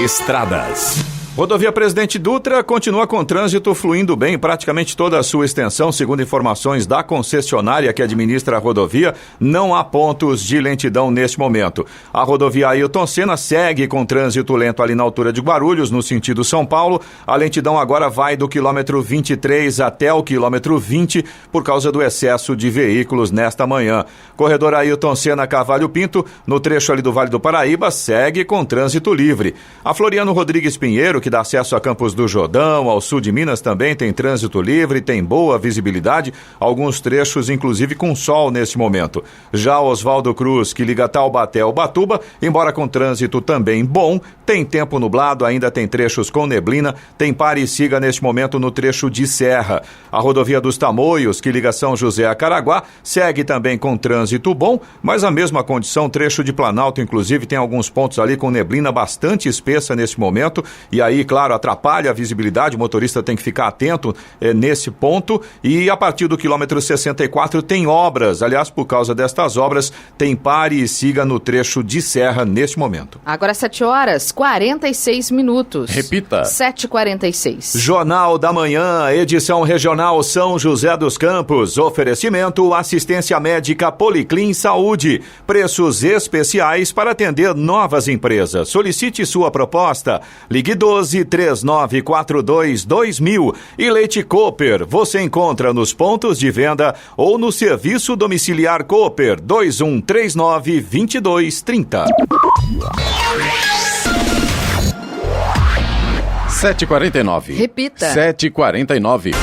A: Estradas.
E: Rodovia Presidente Dutra continua com trânsito fluindo bem em praticamente toda a sua extensão, segundo informações da concessionária que administra a rodovia. Não há pontos de lentidão neste momento. A rodovia Ailton Senna segue com trânsito lento ali na altura de Guarulhos, no sentido São Paulo. A lentidão agora vai do quilômetro 23 até o quilômetro 20 por causa do excesso de veículos nesta manhã. Corredor Ailton Senna Carvalho Pinto, no trecho ali do Vale do Paraíba, segue com trânsito livre. A Floriano Rodrigues Pinheiro, que dá acesso a Campos do Jordão, ao sul de Minas, também tem trânsito livre, tem boa visibilidade, alguns trechos inclusive com sol neste momento. Já Oswaldo Cruz, que liga Taubaté ao Ubatuba, embora com trânsito também bom, tem tempo nublado, ainda tem trechos com neblina, tem pare e siga neste momento no trecho de Serra. A rodovia dos Tamoios, que liga São José a Caraguá, segue também com trânsito bom, mas a mesma condição, trecho de Planalto, inclusive, tem alguns pontos ali com neblina bastante espessa neste momento, e aí, claro, atrapalha a visibilidade, o motorista tem que ficar atento nesse ponto, e a partir do quilômetro 64 tem obras, aliás, por causa destas obras, tem pare e siga no trecho de Serra neste momento.
C: Agora 7h46.
B: Repita.
C: 7h46.
E: Jornal da Manhã, edição regional São José dos Campos, oferecimento assistência médica Policlin Saúde, preços especiais para atender novas empresas. Solicite sua proposta, ligue 12-3942-2000 e Leite Cooper, você encontra nos pontos de venda ou no serviço domiciliar Cooper 2139-2230.
B: 7h49.
C: Repita.
B: 7h49.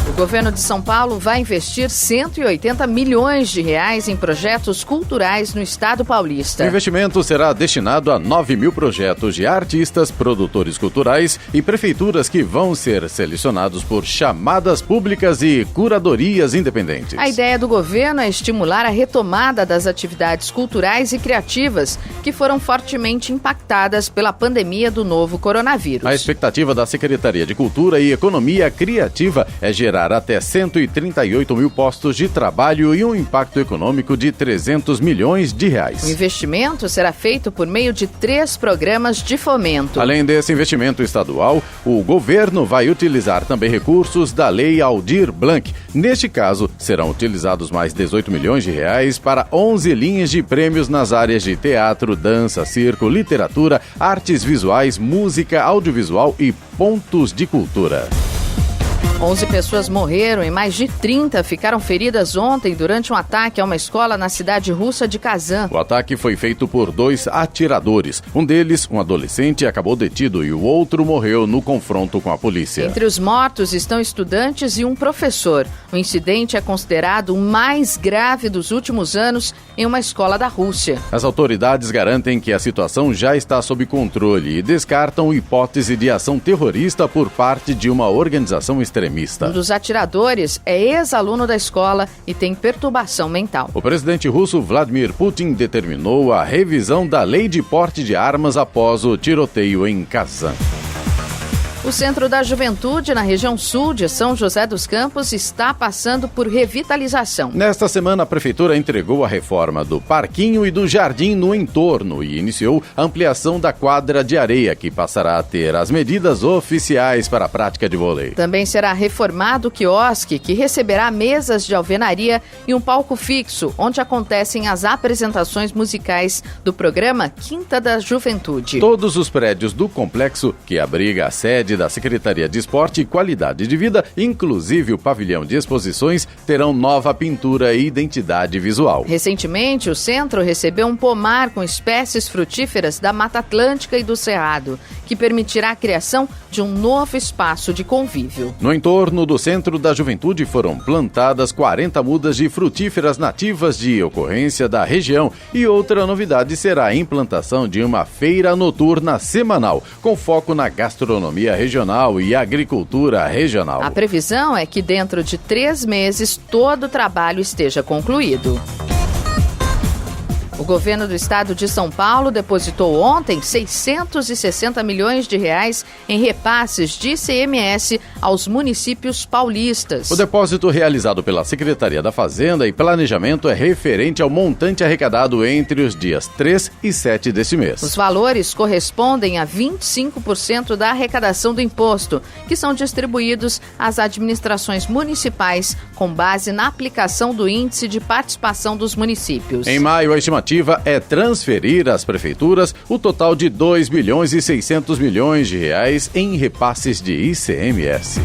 C: O governo de São Paulo vai investir 180 milhões de reais em projetos culturais no estado paulista.
B: O investimento será destinado a 9 mil projetos de artistas, produtores culturais e prefeituras que vão ser selecionados por chamadas públicas e curadorias independentes.
C: A ideia do governo é estimular a retomada das atividades culturais e criativas que foram fortemente impactadas pela pandemia do novo coronavírus.
B: A expectativa da Secretaria de Cultura e Economia Criativa é gerar até 138 mil postos de trabalho e um impacto econômico de 300 milhões de reais.
C: O investimento será feito por meio de 3 programas de fomento.
B: Além desse investimento estadual, o governo vai utilizar também recursos da Lei Aldir Blanc. Neste caso, serão utilizados mais 18 milhões de reais para 11 linhas de prêmios nas áreas de teatro, dança, circo, literatura, artes visuais, música, audiovisual e pontos de cultura.
C: 11 pessoas morreram e mais de 30 ficaram feridas ontem durante um ataque a uma escola na cidade russa de Kazan.
B: O ataque foi feito por 2 atiradores. Um deles, um adolescente, acabou detido e o outro morreu no confronto com a polícia.
C: Entre os mortos estão estudantes e um professor. O incidente é considerado o mais grave dos últimos anos em uma escola da Rússia.
B: As autoridades garantem que a situação já está sob controle e descartam hipótese de ação terrorista por parte de uma organização extremista.
C: Um dos atiradores é ex-aluno da escola e tem perturbação mental.
B: O presidente russo Vladimir Putin determinou a revisão da lei de porte de armas após o tiroteio em Kazan.
C: O Centro da Juventude, na região sul de São José dos Campos, está passando por revitalização.
B: Nesta semana, a Prefeitura entregou a reforma do parquinho e do jardim no entorno e iniciou a ampliação da quadra de areia, que passará a ter as medidas oficiais para a prática de vôlei.
C: Também será reformado o quiosque, que receberá mesas de alvenaria e um palco fixo, onde acontecem as apresentações musicais do programa Quinta da Juventude.
B: Todos os prédios do complexo, que abriga a sede da Secretaria de Esporte e Qualidade de Vida, inclusive o pavilhão de exposições, terão nova pintura e identidade visual.
C: Recentemente, o centro recebeu um pomar com espécies frutíferas da Mata Atlântica e do Cerrado, que permitirá a criação de um novo espaço de convívio.
B: No entorno do Centro da Juventude foram plantadas 40 mudas de frutíferas nativas de ocorrência da região e outra novidade será a implantação de uma feira noturna semanal, com foco na gastronomia regional e agricultura regional.
C: A previsão é que dentro de 3 meses todo o trabalho esteja concluído. O governo do estado de São Paulo depositou ontem 660 milhões de reais em repasses de ICMS aos municípios paulistas.
B: O depósito realizado pela Secretaria da Fazenda e Planejamento é referente ao montante arrecadado entre os dias 3 e 7 deste mês.
C: Os valores correspondem a 25% da arrecadação do imposto, que são distribuídos às administrações municipais com base na aplicação do Índice de Participação dos Municípios.
B: Em maio, a estimativa é transferir às prefeituras o total de 2 bilhões e 600 milhões de reais em repasses de ICMS.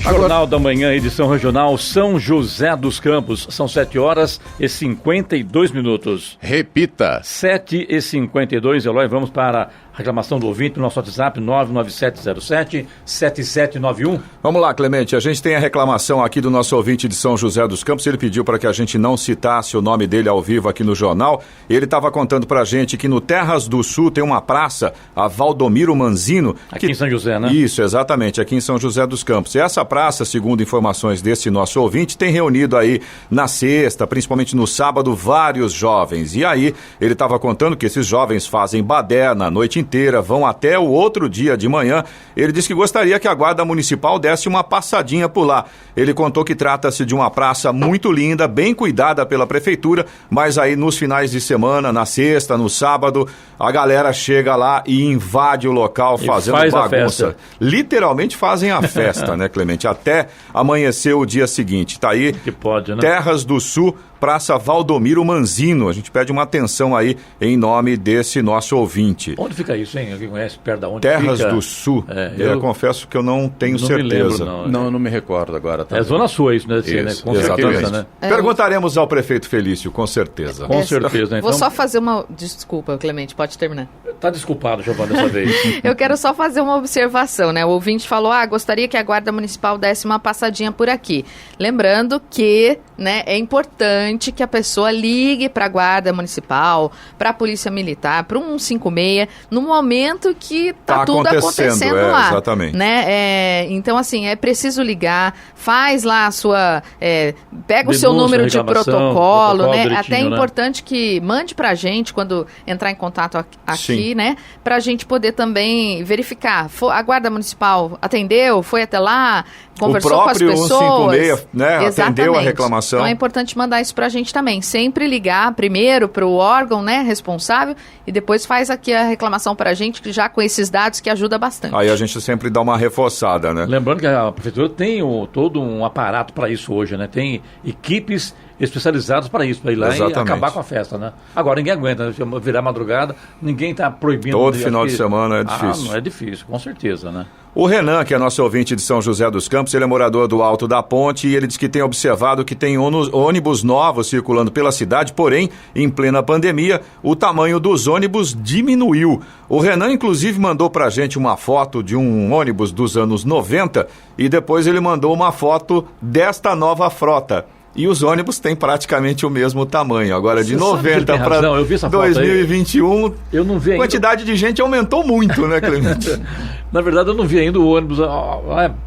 D: Jornal da Manhã, edição regional São José dos Campos. São 7h52.
B: Repita.
D: 7h52, Eloy, vamos para a reclamação do ouvinte no nosso WhatsApp 99707-7791.
E: Vamos lá, Clemente, a gente tem a reclamação aqui do nosso ouvinte de São José dos Campos. Ele pediu para que a gente não citasse o nome dele ao vivo aqui no jornal. Ele estava contando para a gente que no Terras do Sul tem uma praça, a Valdomiro Manzino.
D: Aqui em São José, né?
E: Isso, exatamente, aqui em São José dos Campos. E essa praça, segundo informações desse nosso ouvinte, tem reunido aí na sexta, principalmente no sábado, vários jovens. E aí, ele estava contando que esses jovens fazem baderna a noite inteira, vão até o outro dia de manhã. Ele disse que gostaria que a Guarda Municipal desse uma passadinha por lá. Ele contou que trata-se de uma praça muito linda, bem cuidada pela prefeitura, mas aí nos finais de semana, na sexta, no sábado, a galera chega lá e invade o local fazendo bagunça. Literalmente fazem a festa, né, Clemente? Até amanhecer o dia seguinte. Tá aí,
D: que pode, né?
E: Terras do Sul, Praça Valdomiro Manzino. A gente pede uma atenção aí em nome desse nosso ouvinte.
D: Onde fica isso, hein? Alguém conhece perto da onde
E: Terras
D: fica?
E: do Sul.
D: Eu
E: confesso que eu não tenho certeza.
D: Me lembro,
B: não me recordo agora.
D: É Zona Sul isso, né?
E: Isso,
D: né? Com
E: exatamente.
D: certeza, né?
E: Perguntaremos ao prefeito Felício, com certeza.
D: Com certeza. Então...
C: Vou só fazer uma... Desculpa, Clemente, pode terminar.
D: Tá desculpado, Giovana, dessa vez.
C: Eu quero só fazer uma observação, né? O ouvinte falou, gostaria que a Guarda Municipal desse uma passadinha por aqui. Lembrando que, né, é importante que a pessoa ligue para a Guarda Municipal, para a Polícia Militar, para o 156, no momento que tá tudo acontecendo lá.
E: Exatamente.
C: Né? Então, assim, é preciso ligar, faz lá a sua... pega
D: Denúncia,
C: o seu número de protocolo, né? Até é
D: né?
C: importante que mande para a gente quando entrar em contato aqui,
E: Sim.
C: né? Para a gente poder também verificar. A Guarda Municipal atendeu, foi até lá, conversou com as pessoas.
E: O próprio 156, né? Atendeu a reclamação.
C: Então é importante mandar isso para a gente também. Sempre ligar primeiro para o órgão, né, responsável, e depois faz aqui a reclamação para a gente, que já com esses dados que ajuda bastante.
E: Aí a gente sempre dá uma reforçada, né?
D: Lembrando que a prefeitura tem todo um aparato para isso hoje, né? Tem equipes especializadas para isso, para ir lá
E: Exatamente.
D: E acabar com a festa, né? Agora ninguém aguenta, né? Virar madrugada, ninguém está proibindo.
E: Todo final de semana é difícil.
D: Não é difícil, com certeza, né?
E: O Renan, que é nosso ouvinte de São José dos Campos, ele é morador do Alto da Ponte e ele diz que tem observado que tem ônibus novos circulando pela cidade, porém, em plena pandemia, o tamanho dos ônibus diminuiu. O Renan, inclusive, mandou pra gente uma foto de um ônibus dos anos 90 e depois ele mandou uma foto desta nova frota. E os ônibus têm praticamente o mesmo tamanho. Agora, de 90 para 2021,
D: eu não vi ainda.
E: A quantidade de gente aumentou muito, né, Clemente?
D: Na verdade, eu não vi ainda o ônibus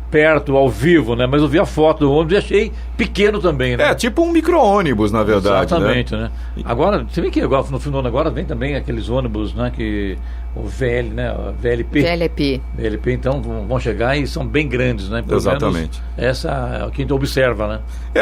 D: perto, ao vivo, né? Mas eu vi a foto do ônibus e achei pequeno também, né?
E: É, tipo um micro-ônibus, na verdade.
D: Exatamente, né? Agora, você vê que agora, no fim do ano agora vem também aqueles ônibus, né? Que o VL, né? VLP, então, vão chegar e são bem grandes, né? Pelo
E: Exatamente.
D: Essa é o que a gente observa, né?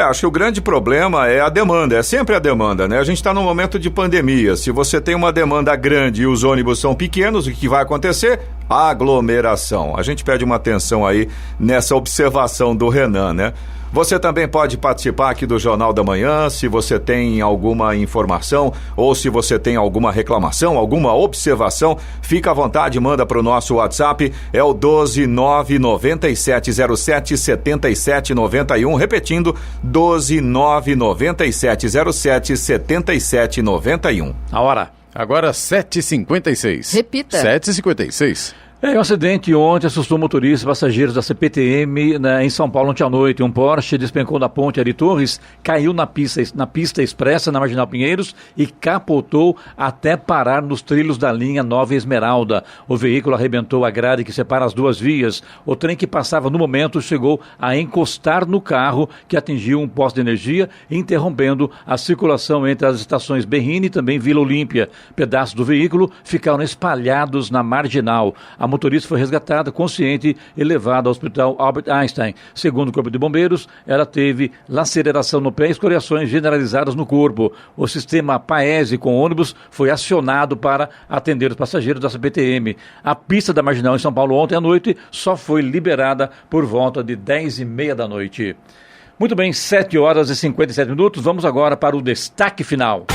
E: Acho que o grande problema é a demanda, é sempre a demanda, né? A gente está num momento de pandemia. Se você tem uma demanda grande e os ônibus são pequenos, o que vai acontecer? Aglomeração. A gente pede uma atenção aí nessa observação do Renan, né? Você também pode participar aqui do Jornal da Manhã, se você tem alguma informação ou se você tem alguma reclamação, alguma observação, fica à vontade, manda para o nosso WhatsApp, é o 12997077791, repetindo, 12997077791.
D: A hora.
B: Agora 7h56.
C: Repita.
B: 7h56.
D: Um acidente ontem assustou motoristas e passageiros da CPTM em São Paulo ontem à noite. Um Porsche despencou da ponte Ari Torres, caiu na pista expressa na Marginal Pinheiros e capotou até parar nos trilhos da linha Nova Esmeralda. O veículo arrebentou a grade que separa as duas vias. O trem que passava no momento chegou a encostar no carro, que atingiu um poste de energia, interrompendo a circulação entre as estações Berrini e também Vila Olímpia. Pedaços do veículo ficaram espalhados na marginal. A motorista foi resgatada, consciente, e levada ao Hospital Albert Einstein. Segundo o Corpo de Bombeiros, ela teve laceração no pé e escoriações generalizadas no corpo. O sistema Paese com ônibus foi acionado para atender os passageiros da CPTM. A pista da Marginal em São Paulo ontem à noite só foi liberada por volta de 10h30 da noite. Muito bem, 7h57. Vamos agora para o destaque final.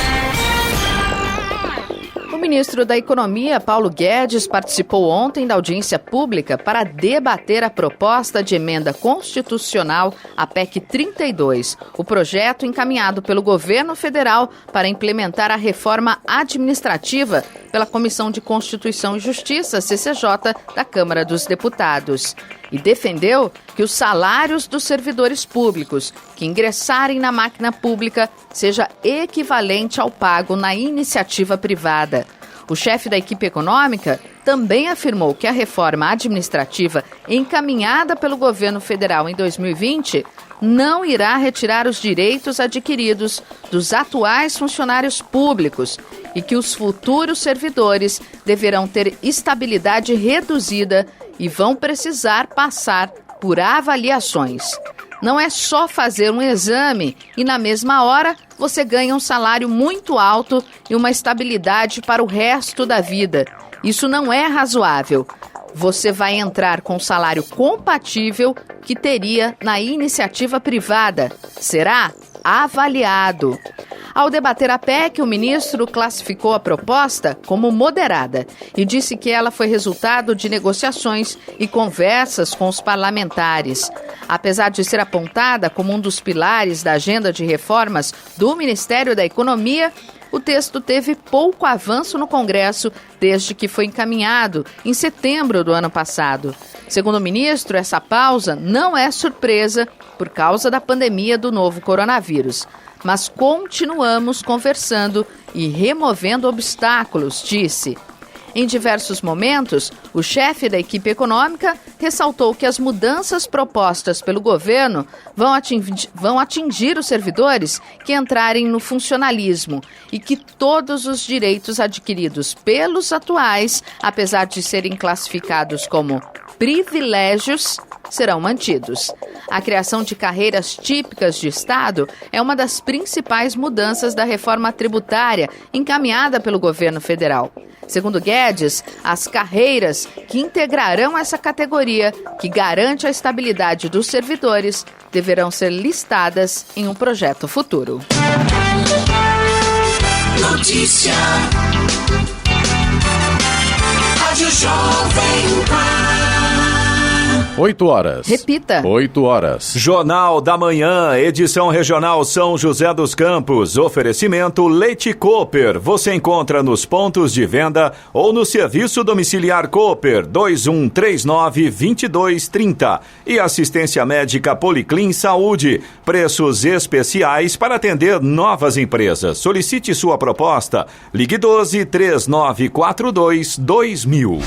C: O ministro da Economia, Paulo Guedes, participou ontem da audiência pública para debater a proposta de emenda constitucional à PEC 32, o projeto encaminhado pelo governo federal para implementar a reforma administrativa pela Comissão de Constituição e Justiça, CCJ, da Câmara dos Deputados. E defendeu que os salários dos servidores públicos que ingressarem na máquina pública seja equivalente ao pago na iniciativa privada. O chefe da equipe econômica também afirmou que a reforma administrativa encaminhada pelo governo federal em 2020 não irá retirar os direitos adquiridos dos atuais funcionários públicos e que os futuros servidores deverão ter estabilidade reduzida e vão precisar passar por avaliações. Não é só fazer um exame e, na mesma hora, você ganha um salário muito alto e uma estabilidade para o resto da vida. Isso não é razoável. Você vai entrar com um salário compatível que teria na iniciativa privada. Será avaliado. Ao debater a PEC, o ministro classificou a proposta como moderada e disse que ela foi resultado de negociações e conversas com os parlamentares. Apesar de ser apontada como um dos pilares da agenda de reformas do Ministério da Economia, o texto teve pouco avanço no Congresso desde que foi encaminhado em setembro do ano passado. Segundo o ministro, essa pausa não é surpresa por causa da pandemia do novo coronavírus. Mas continuamos conversando e removendo obstáculos, disse. Em diversos momentos, o chefe da equipe econômica ressaltou que as mudanças propostas pelo governo vão atingir os servidores que entrarem no funcionalismo e que todos os direitos adquiridos pelos atuais, apesar de serem classificados como privilégios, serão mantidos. A criação de carreiras típicas de Estado é uma das principais mudanças da reforma tributária encaminhada pelo governo federal. Segundo Guedes, as carreiras que integrarão essa categoria, que garante a estabilidade dos servidores, deverão ser listadas em um projeto futuro.
I: Notícia. Rádio Jovem Pan.
B: 8 horas.
C: Repita.
B: 8 horas.
E: Jornal da Manhã, edição regional São José dos Campos. Oferecimento Leite Cooper. Você encontra nos pontos de venda ou no serviço domiciliar Cooper 2139-2230. E assistência médica Policlin Saúde. Preços especiais para atender novas empresas. Solicite sua proposta. Ligue 12 3942 2000.